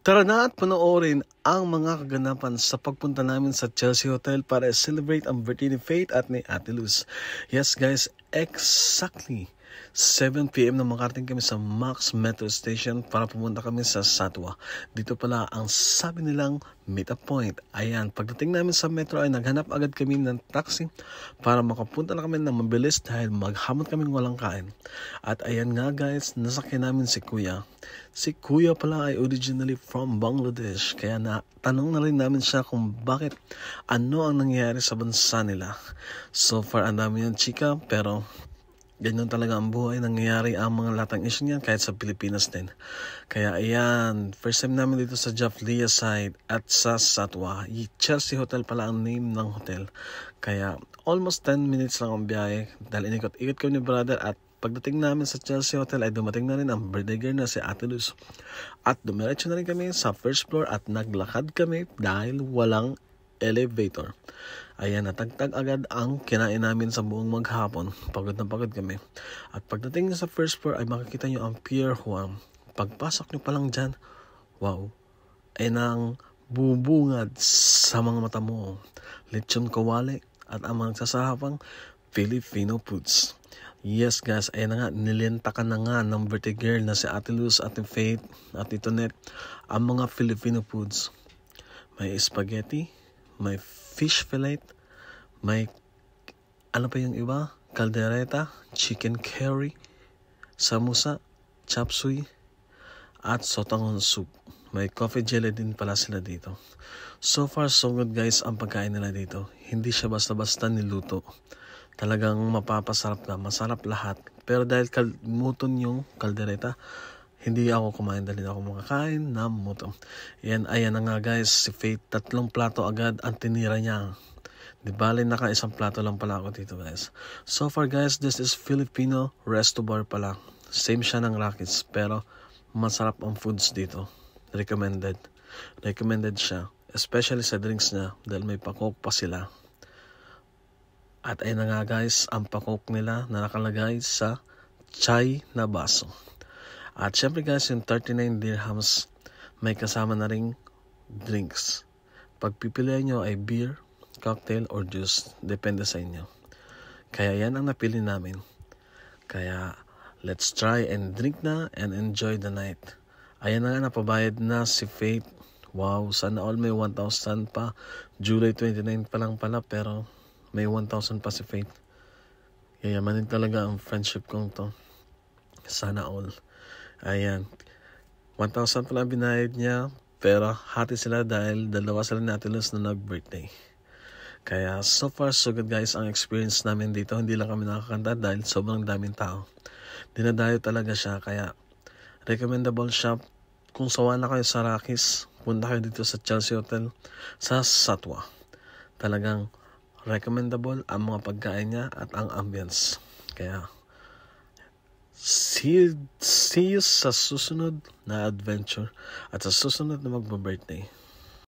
Tara na at panoorin ang mga kaganapan sa pagpunta namin sa Chelsea Hotel para celebrate ang birthday ni Faith at ni Ate Luz. Yes guys, exactly 7 PM na makarating kami sa Max Metro Station para pumunta kami sa Satwa. Dito pala ang sabi nilang meet-up point. Ayan, pagdating namin sa metro ay naghanap agad kami ng taxi para makapunta na kami ng mabilis dahil maghamot kaming walang kain. At ayan nga guys, nasakyan namin si Kuya. Si Kuya pala ay originally from Bangladesh, kaya tanong na rin namin siya kung bakit, ano ang nangyayari sa bansa nila. So far, ang dami yan chika, pero ganyan talaga ang buhay, nangyayari ang mga latang issue niyan kahit sa Pilipinas din. Kaya ayan, first time namin dito sa Jaflia side at sa Satwa. Chelsea Hotel pala ang name ng hotel. Kaya almost 10 minutes lang ang biyahe dahil inikot-ikot kami ni brother. At pagdating namin sa Chelsea Hotel ay dumating na rin ang birthday girl na si Ate Luz. At dumiretso na rin kami sa first floor at naglakad kami dahil walang elevator. Ayan, natagtag agad ang kinain namin sa buong maghapon. Pagod na pagod kami. At pagdating sa first floor ay makikita nyo ang Pier Juan. Pagpasok nyo pa lang dyan, wow, ay nang bubungad sa mga mata mo. Lechon kawali at ang mga sasahapang Filipino foods. Yes guys, ayan na nga, nilintakan na nga ng birthday girl na si Ate Luz, Ate Faith, Ate Tonet ang mga Filipino foods. May spaghetti, may fish fillet, may ano pa yung iba? Caldereta, chicken curry, samusa, chop suey, at sotanghon soup. May coffee jelly din pala sila dito. So far so good guys ang pagkain nila dito. Hindi siya basta-basta niluto. Talagang mapapasarap ka, masarap lahat. Pero dahil muton yung caldereta, hindi ako kumain dahil ako makakain na muto. Ayan na nga guys, si Faith 3 plato agad ang tinira niya. Di bali naka isang plato lang pala ako dito guys. So far guys, this is Filipino resto bar pala. Same siya ng Rockies pero masarap ang foods dito. Recommended. Recommended siya. Especially sa drinks niya dahil may pa-coke pa sila. At ayun na nga guys, ang pa-coke nila na nakalagay sa chai na baso. At syempre guys, yung 39 dirhams may kasama na ring drinks. Pagpipilian nyo ay beer, cocktail, or juice. Depende sa inyo. Kaya yan ang napili namin. Kaya let's try and drink na and enjoy the night. Ayan na nga, napabayad na si Faith. Wow, sana all may 1,000 pa. July 29 pa lang pala pero may 1,000 pa si Faith. Yayamanin talaga ang friendship kong to. Sana all. Ayan. 1,000 pala binayad niya. Pero hati sila dahil dalawa sila ni Ate Luz na nag-birthday. Kaya so far so good guys ang experience namin dito. Hindi lang kami nakakanta dahil sobrang daming tao. Dinadayo talaga siya. Kaya recommendable siya. Kung sawa na kayo sa Rockies, punta kayo dito sa Chelsea Hotel sa Satwa. Talagang recommendable ang mga pagkain niya at ang ambience. Kaya see you sa susunod na adventure at sa susunod na magba-birthday.